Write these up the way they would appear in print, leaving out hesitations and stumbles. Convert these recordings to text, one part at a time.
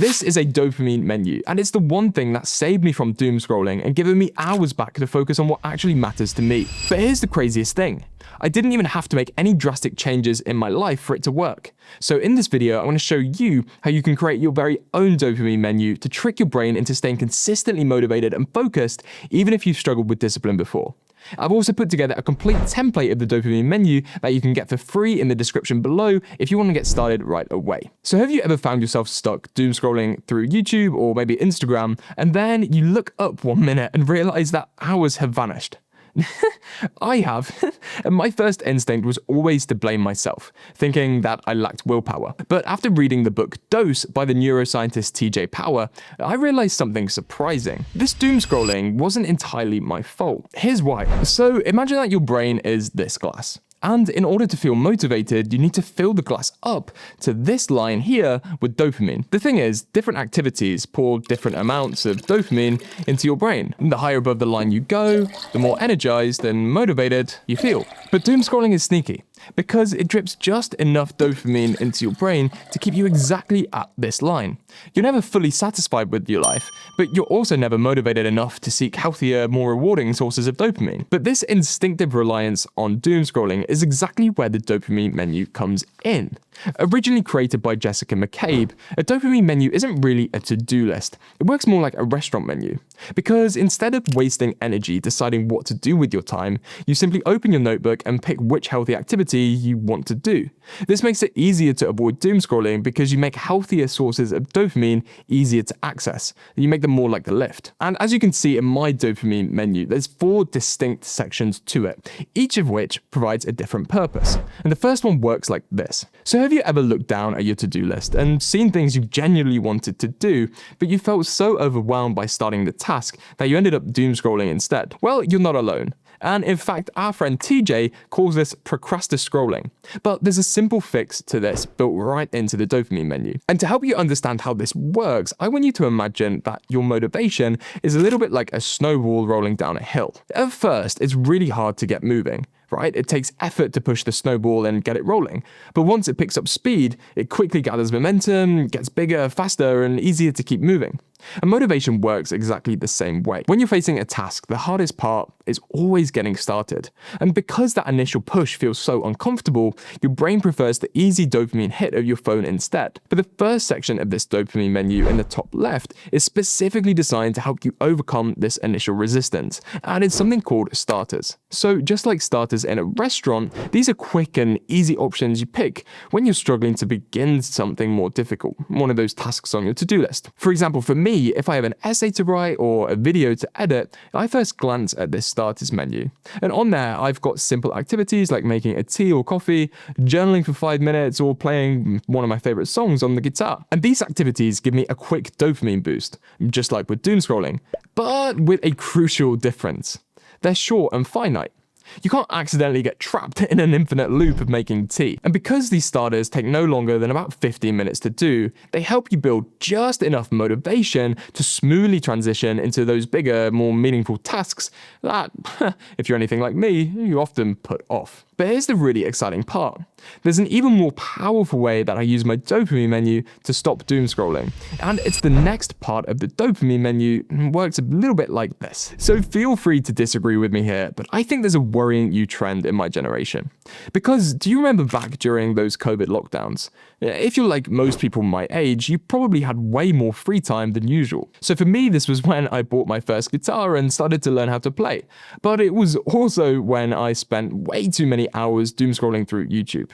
This is a dopamine menu, and it's the one thing that saved me from doom scrolling and given me hours back to focus on what actually matters to me. But here's the craziest thing. I didn't even have to make any drastic changes in my life for it to work. So in this video, I want to show you how you can create your very own dopamine menu to trick your brain into staying consistently motivated and focused, even if you've struggled with discipline before. I've also put together a complete template of the dopamine menu that you can get for free in the description below if you want to get started right away. So have you ever found yourself stuck doom scrolling through YouTube or maybe Instagram, and then you look up 1 minute and realize that hours have vanished? I have, and my first instinct was always to blame myself, thinking that I lacked willpower. But after reading the book Dose by the neuroscientist TJ Power, I realized something surprising. This doom scrolling wasn't entirely my fault. Here's why. So imagine that your brain is this glass. And in order to feel motivated, you need to fill the glass up to this line here with dopamine. The thing is, different activities pour different amounts of dopamine into your brain. The higher above the line you go, the more energized and motivated you feel. But doom scrolling is sneaky, because it drips just enough dopamine into your brain to keep you exactly at this line. You're never fully satisfied with your life, but you're also never motivated enough to seek healthier, more rewarding sources of dopamine. But this instinctive reliance on doom scrolling is exactly where the dopamine menu comes in. Originally created by Jessica McCabe, a dopamine menu isn't really a to-do list. It works more like a restaurant menu. Because instead of wasting energy deciding what to do with your time, you simply open your notebook and pick which healthy activity you want to do. This makes it easier to avoid doom scrolling because you make healthier sources of dopamine easier to access. You make them more like the lift. And as you can see in my dopamine menu, there's 4 distinct sections to it, each of which provides a different purpose. And the first one works like this. So have you ever looked down at your to-do list and seen things you genuinely wanted to do, but you felt so overwhelmed by starting the task that you ended up doom scrolling instead? Well, you're not alone. And in fact, our friend TJ calls this procrastinate-scrolling. But there's a simple fix to this built right into the dopamine menu. And to help you understand how this works, I want you to imagine that your motivation is a little bit like a snowball rolling down a hill. At first, it's really hard to get moving. Right? It takes effort to push the snowball and get it rolling. But once it picks up speed, it quickly gathers momentum, gets bigger, faster, and easier to keep moving. And motivation works exactly the same way. When you're facing a task, the hardest part is always getting started. And because that initial push feels so uncomfortable, your brain prefers the easy dopamine hit of your phone instead. But the first section of this dopamine menu in the top left is specifically designed to help you overcome this initial resistance, and it's something called starters. So just like starters in a restaurant, these are quick and easy options you pick when you're struggling to begin something more difficult, one of those tasks on your to-do list. For example, for me, if I have an essay to write or a video to edit, I first glance at this starters menu. And on there, I've got simple activities like making a tea or coffee, journaling for 5 minutes, or playing one of my favorite songs on the guitar. And these activities give me a quick dopamine boost, just like with doom scrolling, but with a crucial difference. They're short and finite. You can't accidentally get trapped in an infinite loop of making tea. And because these starters take no longer than about 15 minutes to do, they help you build just enough motivation to smoothly transition into those bigger, more meaningful tasks that, if you're anything like me, you often put off. But here's the really exciting part. There's an even more powerful way that I use my dopamine menu to stop doom scrolling. And it's the next part of the dopamine menu, and works a little bit like this. So feel free to disagree with me here, but I think there's a worrying new trend in my generation. Because do you remember back during those COVID lockdowns? If you're like most people my age, you probably had way more free time than usual. So for me, this was when I bought my first guitar and started to learn how to play. But it was also when I spent way too many hours doom scrolling through YouTube.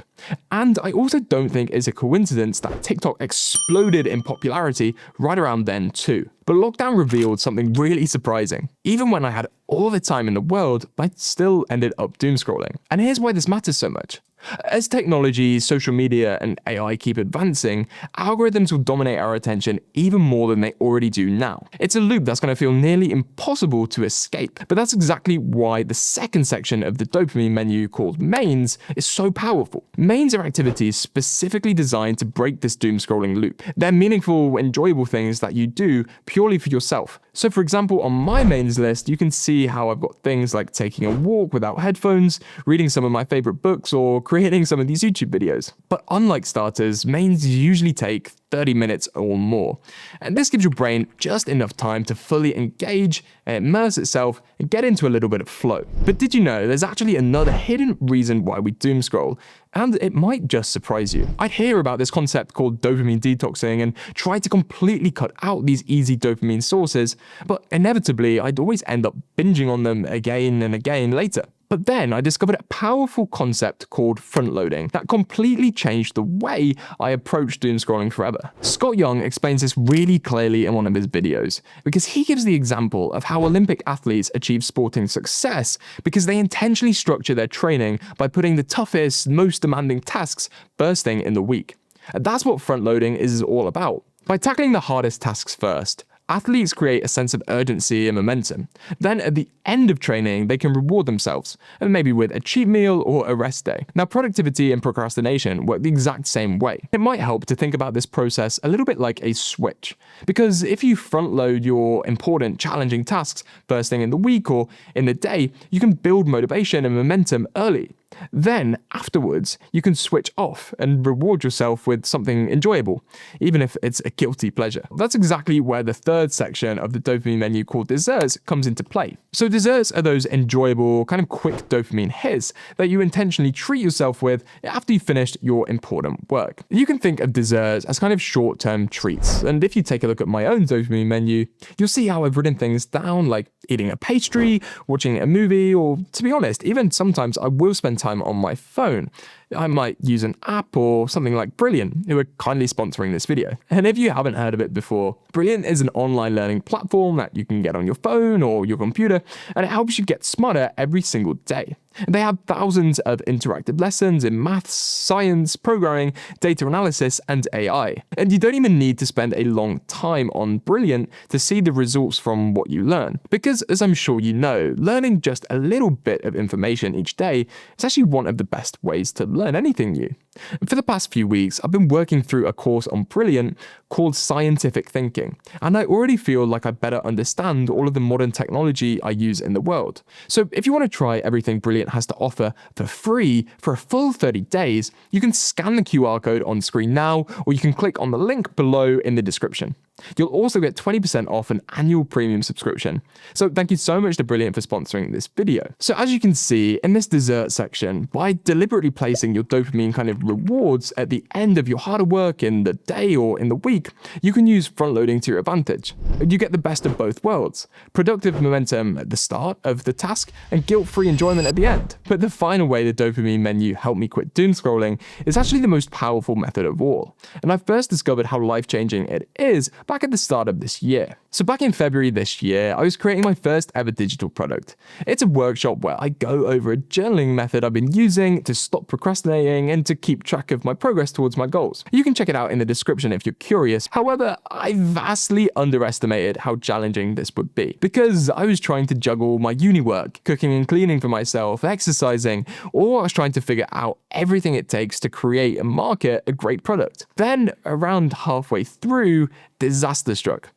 And I also don't think it's a coincidence that TikTok exploded in popularity right around then too. But lockdown revealed something really surprising. Even when I had all the time in the world, I still ended up doom scrolling. And here's why this matters so much. As technology, social media, and AI keep advancing, algorithms will dominate our attention even more than they already do now. It's a loop that's going to feel nearly impossible to escape, but that's exactly why the second section of the dopamine menu called Mains is so powerful. Mains are activities specifically designed to break this doom scrolling loop. They're meaningful, enjoyable things that you do purely for yourself. So for example, on my Mains list, you can see how I've got things like taking a walk without headphones, reading some of my favorite books, or creating some of these YouTube videos. But unlike starters, Mains usually take 30 minutes or more. And this gives your brain just enough time to fully engage, immerse itself, and get into a little bit of flow. But did you know there's actually another hidden reason why we doom scroll? And it might just surprise you. I'd hear about this concept called dopamine detoxing and try to completely cut out these easy dopamine sources, but inevitably I'd always end up binging on them again and again later. But then I discovered a powerful concept called frontloading that completely changed the way I approach doom scrolling forever. Scott Young explains this really clearly in one of his videos, because he gives the example of how Olympic athletes achieve sporting success because they intentionally structure their training by putting the toughest, most demanding tasks first thing in the week. And that's what frontloading is all about. By tackling the hardest tasks first, athletes create a sense of urgency and momentum. Then at the end of training, they can reward themselves, and maybe with a cheat meal or a rest day. Now, productivity and procrastination work the exact same way. It might help to think about this process a little bit like a switch, because if you front load your important, challenging tasks first thing in the week or in the day, you can build motivation and momentum early. Then, afterwards, you can switch off and reward yourself with something enjoyable, even if it's a guilty pleasure. That's exactly where the third section of the dopamine menu called desserts comes into play. So desserts are those enjoyable, kind of quick dopamine hits that you intentionally treat yourself with after you've finished your important work. You can think of desserts as kind of short-term treats, and if you take a look at my own dopamine menu, you'll see how I've written things down like eating a pastry, watching a movie, or to be honest, even sometimes I will spend time on my phone. I might use an app or something like Brilliant, who are kindly sponsoring this video. And if you haven't heard of it before, Brilliant is an online learning platform that you can get on your phone or your computer, and it helps you get smarter every single day. They have thousands of interactive lessons in maths, science, programming, data analysis, and AI. And you don't even need to spend a long time on Brilliant to see the results from what you learn. Because, as I'm sure you know, learning just a little bit of information each day is actually one of the best ways to learn anything new. And for the past few weeks, I've been working through a course on Brilliant called Scientific Thinking, and I already feel like I better understand all of the modern technology I use in the world. So if you want to try everything Brilliant has to offer for free for a full 30 days, you can scan the QR code on screen now, or you can click on the link below in the description. You'll also get 20% off an annual premium subscription. So thank you so much to Brilliant for sponsoring this video. So as you can see in this dessert section, by deliberately placing your dopamine kind of rewards at the end of your harder work in the day or in the week, you can use front loading to your advantage. You get the best of both worlds: productive momentum at the start of the task and guilt-free enjoyment at the end. But the final way the dopamine menu helped me quit doom scrolling is actually the most powerful method of all. And I first discovered how life-changing it is back at the start of this year. So back in February this year, I was creating my first ever digital product. It's a workshop where I go over a journaling method I've been using to stop procrastinating and to keep track of my progress towards my goals. You can check it out in the description if you're curious. However, I vastly underestimated how challenging this would be, because I was trying to juggle my uni work, cooking and cleaning for myself, exercising, or I was trying to figure out everything it takes to create and market a great product. Then, around halfway through, disaster struck.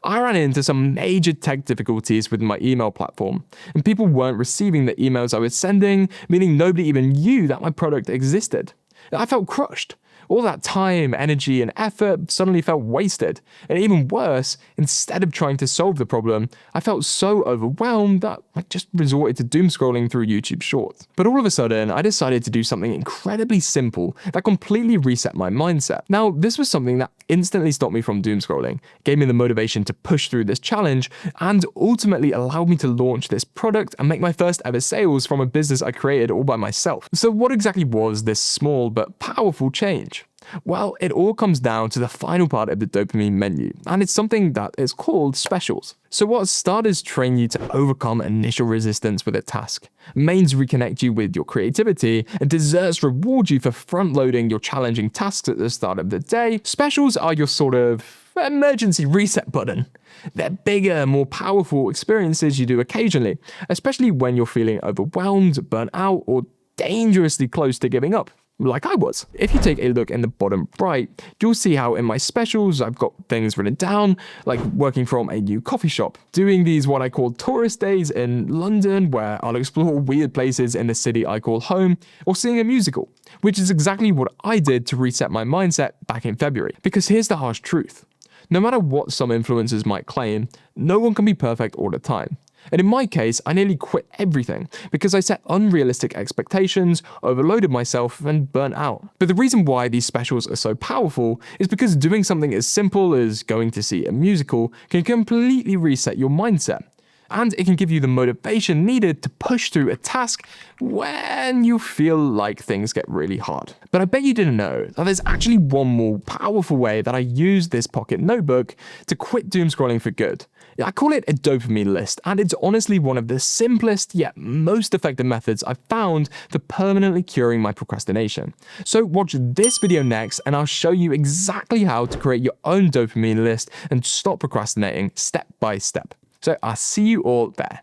I ran into some major tech difficulties with my email platform, and people weren't receiving the emails I was sending, meaning nobody even knew that my product existed. I felt crushed. All that time, energy, and effort suddenly felt wasted. And even worse, instead of trying to solve the problem, I felt so overwhelmed that I just resorted to doom scrolling through YouTube Shorts. But all of a sudden, I decided to do something incredibly simple that completely reset my mindset. Now, this was something that instantly stopped me from doom scrolling, gave me the motivation to push through this challenge, and ultimately allowed me to launch this product and make my first ever sales from a business I created all by myself. So what exactly was this small but powerful change? Well, it all comes down to the final part of the dopamine menu, and it's something that is called specials. So what starters train you to overcome initial resistance with a task, mains reconnect you with your creativity, and desserts reward you for front-loading your challenging tasks at the start of the day, specials are your sort of emergency reset button. They're bigger, more powerful experiences you do occasionally, especially when you're feeling overwhelmed, burnt out, or dangerously close to giving up. like I was. If you take a look in the bottom right, you'll see how in my specials I've got things written down, like working from a new coffee shop, doing these what I call tourist days in London, where I'll explore weird places in the city I call home, or seeing a musical, which is exactly what I did to reset my mindset back in February. Because here's the harsh truth. No matter what some influencers might claim, no one can be perfect all the time. And in my case, I nearly quit everything because I set unrealistic expectations, overloaded myself, and burnt out. But the reason why these specials are so powerful is because doing something as simple as going to see a musical can completely reset your mindset. And it can give you the motivation needed to push through a task when you feel like things get really hard. But I bet you didn't know that there's actually one more powerful way that I use this pocket notebook to quit doom scrolling for good. I call it a dopamine list, and it's honestly one of the simplest yet most effective methods I've found for permanently curing my procrastination. So watch this video next and I'll show you exactly how to create your own dopamine list and stop procrastinating step by step. So I'll see you all there.